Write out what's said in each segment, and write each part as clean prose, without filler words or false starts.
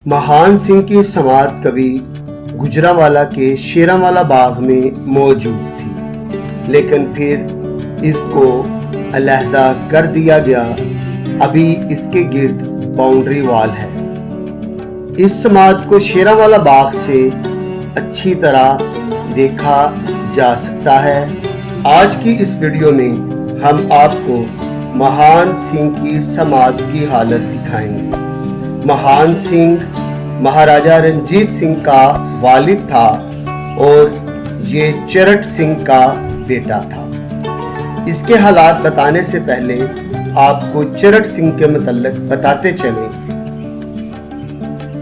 महान सिंह की समाध कभी गुजरांवाला के शेरांवाला बाग में मौजूद थी, लेकिन फिर इसको अलहदा कर दिया गया। अभी इसके गिर्द बाउंड्री वॉल है। इस समाध को शेरांवाला बाग से अच्छी तरह देखा जा सकता है। आज की इस वीडियो में हम आपको महान सिंह की समाध की हालत दिखाएंगे। महान सिंह महाराजा रंजीत सिंह का वालिद था और ये चरट सिंह का बेटा था। इसके हालात बताने से पहले आपको चरट सिंह के मुतल्लिक बताते चले।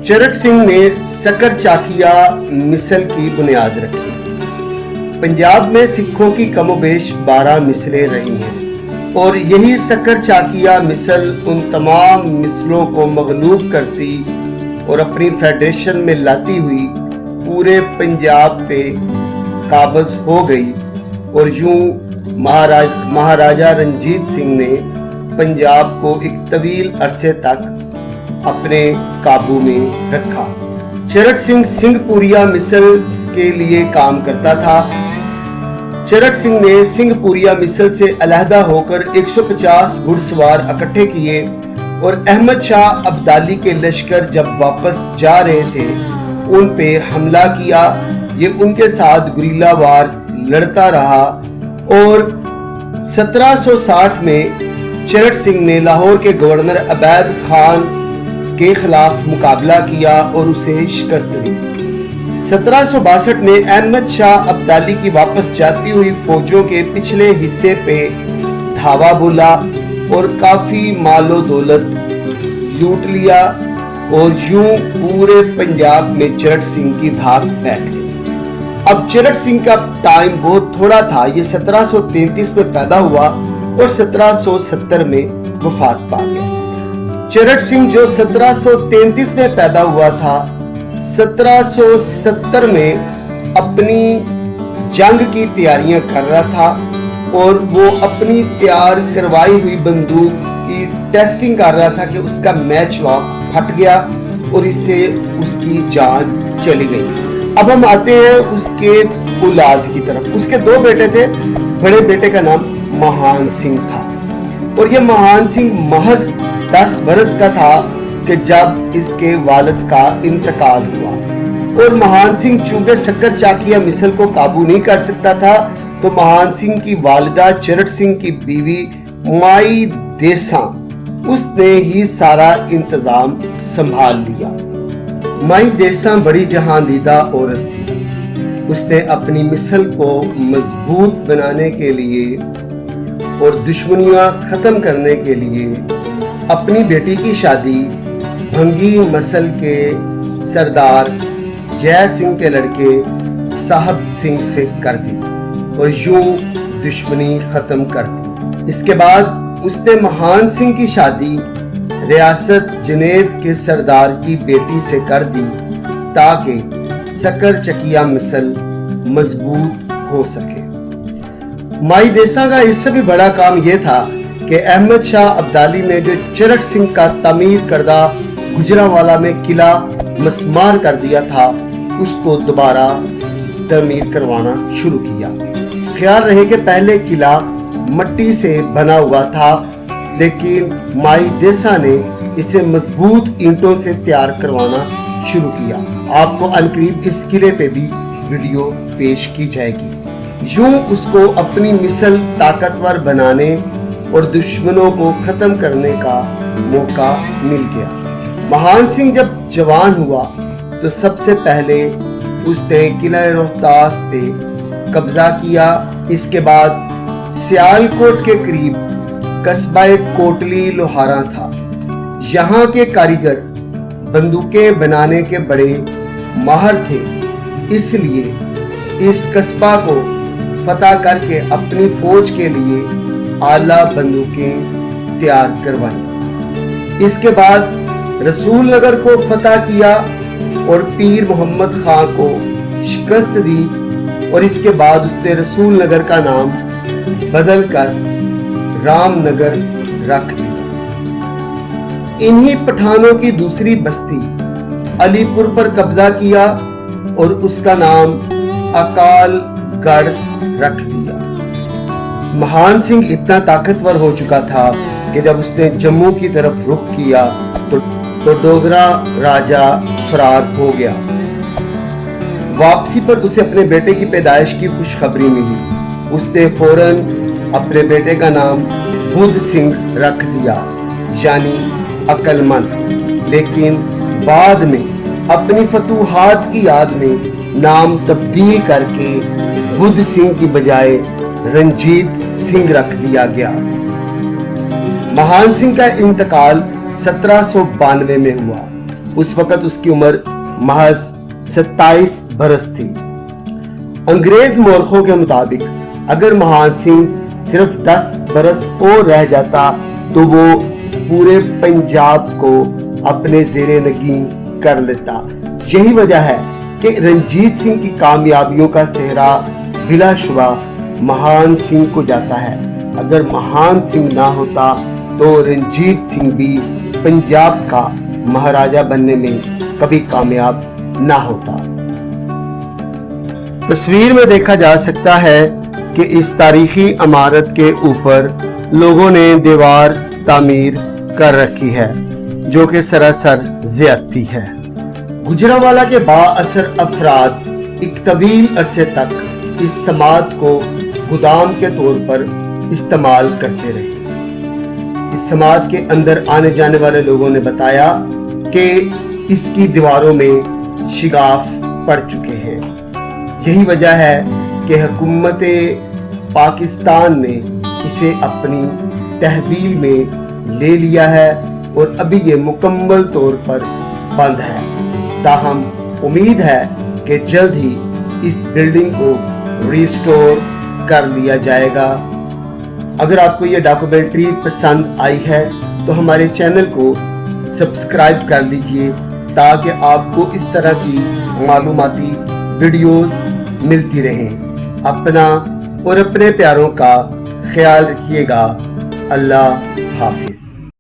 चरट सिंह ने शक्कर चाकिया मिसल की बुनियाद रखी। पंजाब में सिखों की कमोबेश 12 मिसलें रही हैं और यही शक्कर चाकिया मिसल उन तमाम मिसलों को मगलूब करती और अपनी फेडरेशन में लाती हुई पूरे पंजाब पे काबज हो गई। और यूं महाराजा रंजीत सिंह ने पंजाब को एक तवील अरसे तक अपने काबू में रखा। चरट सिंह सिंहपुरिया मिसल के लिए काम करता था। चरट सिंह ने सिंहपुरिया मिसल से अलहदा होकर 150 घुड़सवार इकट्ठे किए और अहमद शाह अब्दाली के लश्कर जब वापस जा रहे थे उन पे हमला किया। ये उनके साथ गुरिल्ला वार लड़ता रहा और 1760 में चरट सिंह ने लाहौर के गवर्नर अबैद खान के खिलाफ मुकाबला किया और उसे शिकस्त दी। 1762 में अहमद शाह अब्दाली की वापस जाती हुई फौजों के पिछले हिस्से पे धावा बोला और काफी मालो दौलत लूट लिया और यूं पूरे पंजाब में चरट सिंह की धाक बैठ गई। अब चरट सिंह का टाइम बहुत थोड़ा था। ये 1733 में पैदा हुआ और 1770 में वफात पा गया। चरट सिंह जो 1733 में पैदा हुआ था, 1770 में अपनी जंग की तैयारियां कर रहा था और वो अपनी तैयार करवाई हुई बंदूक की टेस्टिंग कर रहा था कि उसका मैच लॉक फट गया और इससे उसकी जान चली गई। अब हम आते हैं उसके औलाद की तरफ। उसके 2 बेटे थे। बड़े बेटे का नाम महान सिंह था और ये महान सिंह महज 10 बरस का था कि जब इसके वालिद का इंतकाल हुआ। और महान सिंह चूंकि शक्कर चाकिया मिसल को काबू नहीं कर सकता था तो महान सिंह की वालिदा चरट सिंह की बीवी माई देसा उसने ही सारा इंतजाम संभाल लिया। माई देसा बड़ी जहांदीदा औरत थी। उसने अपनी मिसल को मजबूत बनाने के लिए और दुश्मनियां खत्म करने के लिए अपनी बेटी की शादी भंगी मसल के सरदार जय सिंह के लड़के साहब सिंह से कर दी और यूं दुश्मनी खत्म कर दी। इसके बाद उसने महान सिंह की शादी रियासत जुनैद के सरदार की बेटी से कर दी ताकि शक्कर चकिया मिसल मजबूत हो सके। माई देसा का इससे भी बड़ा काम यह था कि अहमद शाह अब्दाली ने जो चरट सिंह का तामीर करदा गुजरांवाला में किला मस्मार कर दिया था उसको दोबारा तामीर करवाना शुरू किया। ख्याल रहे कि पहले किला मट्टी से बना हुआ था, लेकिन माई देसा ने इसे मजबूत ईंटों से तैयार करवाना शुरू किया। आपको अनकरीब इस किले पे भी वीडियो पेश की जाएगी। यूं उसको अपनी मिसल ताकतवर बनाने और दुश्मनों को खत्म करने का मौका मिल गया। महान सिंह जब जवान हुआ तो सबसे पहले उसने किला रोहतास पे कब्जा किया। इसके बाद सियालकोट के करीब कस्बा कोटली लोहारा था। यहाँ के कारीगर बंदूकें बनाने के बड़े माहिर थे, इसलिए इस कस्बा को फतह करके अपनी फौज के लिए आला बंदूकें तैयार करवाई। इसके बाद रसूल नगर को फतह किया और पीर मोहम्मद खां को शिकस्त दी और इसके बाद उसने रसूल नगर का नाम बदलकर रामनगर रख दिया। इन्हीं पठानों की दूसरी बस्ती علی پور پر قبضہ کیا اور اس کا نام اکال گڑھ رکھ دیا۔ مہان سنگھ اتنا طاقتور ہو چکا تھا کہ جب اس نے جموں کی طرف رخ کیا تو ڈوگرا راجہ فرار ہو گیا۔ واپسی پر اسے اپنے بیٹے کی پیدائش کی خوشخبری ملی۔ اس نے فوراً اپنے بیٹے کا نام بدھ سنگھ رکھ دیا، یعنی عقل مند، لیکن بعد میں اپنی فتوحات کی یاد میں نام تبدیل کر کے بدھ سنگھ کی بجائے رنجیت سنگھ رکھ دیا گیا۔ مہان سنگھ کا انتقال 1792 میں ہوا۔ اس وقت اس کی عمر محض 27 برس تھی۔ انگریز مورخوں کے مطابق اگر مہان سنگھ صرف 10 برس اور رہ جاتا تو وہ پورے پنجاب کو اپنے زیر نگین کر لیتا۔ یہی وجہ ہے کہ رنجیت سنگھ کی کامیابیوں کا سہرا بلا شبہ مہان سنگھ کو جاتا ہے۔ اگر مہان سنگھ نہ ہوتا تو رنجیت سنگھ بھی پنجاب کا مہاراجہ بننے میں کبھی کامیاب نہ ہوتا۔ تصویر میں دیکھا جا سکتا ہے کہ اس تاریخی عمارت کے اوپر لوگوں نے دیوار تعمیر کر رکھی ہے جو کہ سراسر زیادتی ہے۔ گجرانوالہ کے با اثر افراد ایک طویل عرصے تک اس سماعت کو گودام کے طور پر استعمال کرتے رہے۔ اس سماعت کے اندر آنے جانے والے لوگوں نے بتایا کہ اس کی دیواروں میں شگاف پڑ چکے ہیں۔ یہی وجہ ہے کہ حکومت پاکستان نے اسے اپنی تحویل میں لے لیا ہے اور ابھی یہ مکمل طور پر بند ہے۔ تاہم امید ہے کہ جلد ہی اس بلڈنگ کو ریسٹور کر لیا جائے گا۔ اگر آپ کو یہ ڈاکومنٹری پسند آئی ہے تو ہمارے چینل کو سبسکرائب کر لیجئے تاکہ آپ کو اس طرح کی معلوماتی ویڈیوز ملتی رہیں۔ اپنا اور اپنے پیاروں کا خیال رکھیے گا۔ اللہ حافظ۔